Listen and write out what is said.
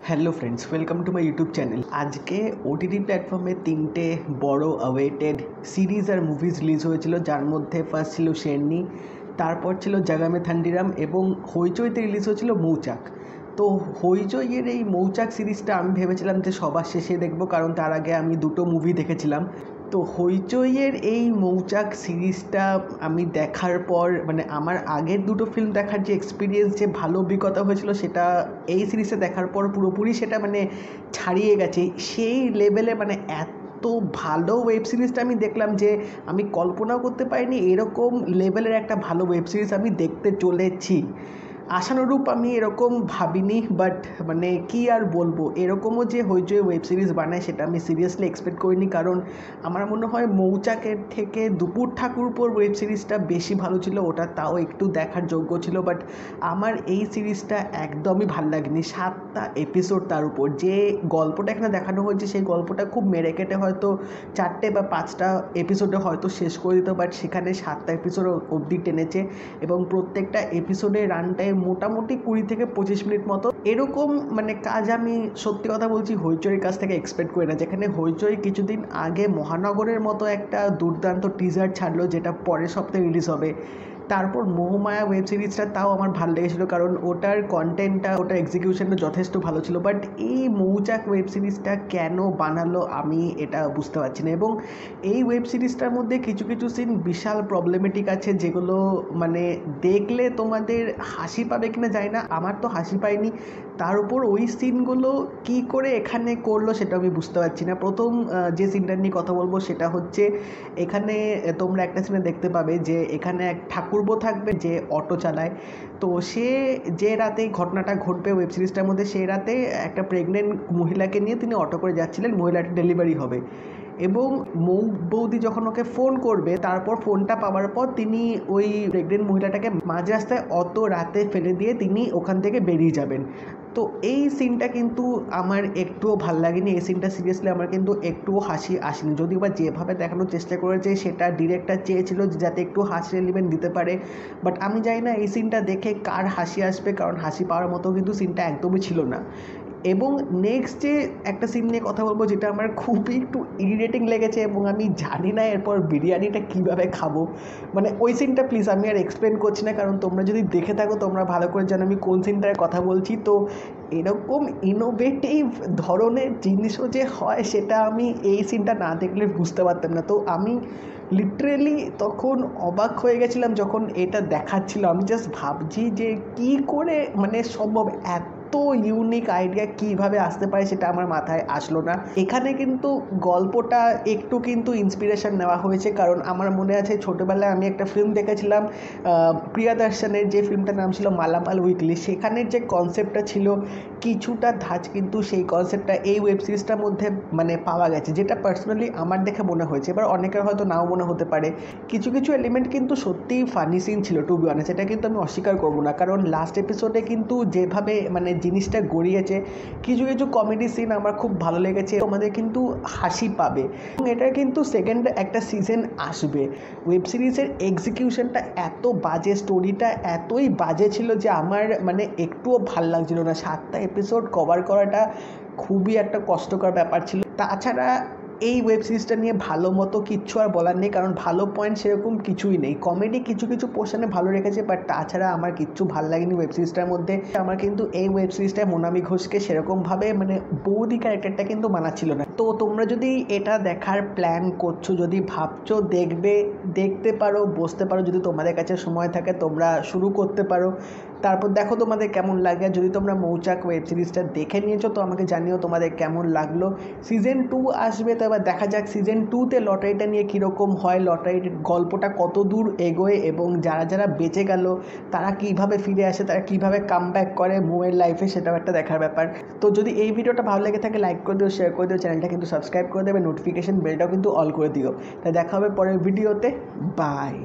Hello friends, welcome to my YouTube channel. আজকে OTT প্ল্যাটফর্মে 3টে বড় অ্যাওয়েটেড সিরিজ আর মুভিজ রিলিজ হয়েছিল, যার মধ্যে ফার্স্ট ছিল শেরনি, তারপর ছিল জাগামে থান্ডিরাম এবং হইচইতে রিলিজ হয়েছিল মৌচাক। তো হইচইয়ের এই মৌচাক সিরিজটা আমি ভেবেছিলাম যে সবার শেষে দেখব, কারণ তার আগে আমি দুটো মুভি দেখেছিলাম। তো হইচইয়ের এই মৌচাক সিরিজটা আমি দেখার পর আমার আগের দুটো ফিল্ম দেখার যে এক্সপিরিয়েন্স, যে ভালো অভিজ্ঞতা হয়েছিল, সেটা এই সিরিজটা দেখার পর পুরোপুরি সেটা ছাড়িয়ে গেছে। সেই লেভেলে এত ভালো ওয়েব সিরিজটা আমি দেখলাম যে আমি কল্পনাও করতে পারিনি এরকম লেভেলের একটা ভালো ওয়েব সিরিজ আমি দেখতে চলেছি। আশানুরূপ আমি এরকম ভাবিনি, বাট কি আর বলবো, এরকমও যে হইচই ওয়েব সিরিজ বানায় সেটা আমি সিরিয়াসলি এক্সপেক্ট করিনি। কারণ আমার মনে হয় মৌচাকের থেকে দুপুর ঠাকুরপোর ওয়েব সিরিজটা বেশি ভালো ছিল, ওটা তাও একটু দেখার যোগ্য ছিল। বাট আমার এই সিরিজটা একদমই ভাল লাগেনি। 7টা এপিসোড, তার উপর যে গল্পটা এখানে দেখানো হয়েছে সেই গল্পটা খুব মেরে কেটে হয়তো 4টে বা 5টা এপিসোডে হয়তো শেষ করে দিত, বাট সেখানে 7টা এপিসোড অবধি টেনেছে এবং প্রত্যেকটা এপিসোডে রান টাইম মোটামুটি 20 থেকে 25 মিনিট মতো। এরকম কাজ আমি সত্যি কথা বলছি হইচইয়ের কাছ থেকে এক্সপেক্ট করি না। যেখানে হইচই কিছুদিন আগে মহানগরের মতো একটা দুর্দান্ত টিজার ছাড়লো, যেটা পরের সপ্তাহে রিলিজ হবে। তারপর মোহমায়া ওয়েব সিরিজটা তাও আমার ভালো লেগেছিলো, কারণ ওটার কন্টেন্টটা, ওটার এক্সিকিউশনটা যথেষ্ট ভালো ছিল। বাট এই মৌচাক ওয়েব সিরিজটা কেন বানালো আমি এটা বুঝতে পারছি না। এবং এই ওয়েব সিরিজটার মধ্যে কিছু কিছু সিন বিশাল প্রবলেমেটিক আছে, যেগুলো দেখলে তোমাদের হাসি পাবে কিনা জানি না, আমার তো হাসি পায়নি। তার উপর ওই সিনগুলো কি করে এখানে করলো সেটা আমি বুঝতে পারছি না। প্রথম যে সিনটা নিয়ে কথা বলবো সেটা হচ্ছে, এখানে তোমরা একটা সিনে দেখতে পাবে যে এখানে এক ঠাকুরপো থাকবে যে অটো চালায়। তো সে যে রাতে ঘটনাটা ঘটবে ওয়েব সিরিজটার মধ্যে, সেই রাতে একটা প্রেগনেন্ট মহিলাকে নিয়ে তিনি অটো করে যাচ্ছিলেন, মহিলাটি ডেলিভারি হবে। এবং বৌদি যখন ওকে ফোন করবে, তারপর ফোনটা পাওয়ার পর তিনি ওই প্রেগনেন্ট মহিলাটাকে মাঝ রাস্তায় অত রাতে ফেলে দিয়ে তিনি ওখান থেকে বেরিয়ে যাবেন। তো এই সিনটা কিন্তু আমার একটুও ভাল লাগেনি। এই সিনটা সিরিয়াসলি আমার কিন্তু একটুও হাসি আসেনি, যদিও বা যেভাবে দেখানোর চেষ্টা করেছে সেটা ডিরেক্টর চেয়েছিল যাতে একটু হাসি এলিমেন্ট দিতে পারে। বাট আমি জানি না এই সিনটা দেখে কার হাসি আসবে, কারণ হাসি পাওয়ার মতো কিন্তু সিনটা একদমই ছিল না। এবং নেক্সট যে একটা সিন নিয়ে কথা বলবো, যেটা আমার খুবই একটু ইরিটেটিং লেগেছে এবং আমি জানি না এরপর বিরিয়ানিটা কীভাবে খাবো। ওই সিনটা প্লিজ আমি আর এক্সপ্লেন করছি না, কারণ তোমরা যদি দেখে থাকো তোমরা ভালো করে জানো আমি কোন সিনটার কথা বলছি। তো এরকম ইনোভেটিভ ধরনের জিনিসও যে হয় সেটা আমি এই সিনটা না দেখলে বুঝতে পারতাম না। তো আমি লিটারেলি তখন অবাক হয়ে গেছিলাম যখন এটা দেখাচ্ছিল। আমি জাস্ট ভাবছি যে কী করে সম্ভব, এত ইউনিক আইডিয়া কীভাবে আসতে পারে সেটা আমার মাথায় আসলো না। এখানে কিন্তু গল্পটা একটু কিন্তু ইন্সপিরেশন নেওয়া হয়েছে, কারণ আমার মনে আছে ছোটোবেলায় আমি একটা ফিল্ম দেখেছিলাম প্রিয়াদর্শনের, যে ফিল্মটার নাম ছিল মালামাল উইকলি। সেখানের যে কনসেপ্টটা ছিল কিছুটা ধাঁচ কিন্তু সেই কনসেপ্টটা এই ওয়েব সিরিজটার মধ্যে পাওয়া গেছে, যেটা পার্সোনালি আমার দেখে মনে হয়েছে। এবার অনেকের হয়তো নাও মনে হতে পারে। কিছু কিছু এলিমেন্ট কিন্তু সত্যিই ফানি সিন ছিল, টু বি অনেস্ট, এটা কিন্তু আমি অস্বীকার করবো না। কারণ লাস্ট এপিসোডে কিন্তু যেভাবে জিনিসটা গড়িয়েছে, কিছু কিছু কমেডি সিন আমার খুব ভালো লেগেছে, তোমাদের কিন্তু হাসি পাবে। এবং এটা কিন্তু সেকেন্ড একটা সিজন আসবে। ওয়েব সিরিজের এক্সিকিউশনটা এত বাজে, স্টোরিটা এতই বাজে ছিল যে আমার একটুও ভাল লাগছিল না। 7টা এপিসোড কভার করাটা খুবই একটা কষ্টকর ব্যাপার ছিল। তাছাড়া এই ওয়েব সিরিজটা নিয়ে ভালো মতো কিচ্ছু আর বলার নেই, কারণ ভালো পয়েন্ট সেরকম কিছুই নেই। কমেডি কিছু কিছু পোর্শনে ভালো রেখেছে, বাট তাছাড়া আমার কিচ্ছু ভালো লাগেনি ওয়েব সিরিজটার মধ্যে। আমার কিন্তু এই ওয়েব সিরিজটায় মোনামি ঘোষকে সেরকমভাবে বৌদি ক্যারেক্টারটা কিন্তু মানাচ্ছিল না। তো তোমরা যদি এটা দেখার প্ল্যান করছো, যদি ভাবছো দেখতে পারো, বসতে পারো, যদি তোমাদের কাছে সময় থাকে তোমরা শুরু করতে পারো। তারপর দেখো তোমাদের কেমন লাগে। যদি তোমরা মৌচাক ওয়েব সিরিজটা দেখে নিয়েছো তো আমাকে জানিও তোমাদের কেমন লাগলো। সিজন 2 আসবে, তো এবার দেখা যাক সিজন 2তে লটারিটা নিয়ে কীরকম হয়, লটারির গল্পটা কত দূর এগোয় এবং যারা যারা বেঁচে গেল তারা কীভাবে ফিরে আসে, তারা কীভাবে কামব্যাক করে মোয়ের লাইফে, সেটাও একটা দেখার ব্যাপার। তো যদি এই ভিডিওটা ভালো লেগে থাকে লাইক করে দিও, শেয়ার করে দিও, চ্যানেলটা কিন্তু সাবস্ক্রাইব করে দেবে, নোটিফিকেশন বেলটাও কিন্তু অল করে দিও। তাই দেখা হবে পরের ভিডিওতে। বাই।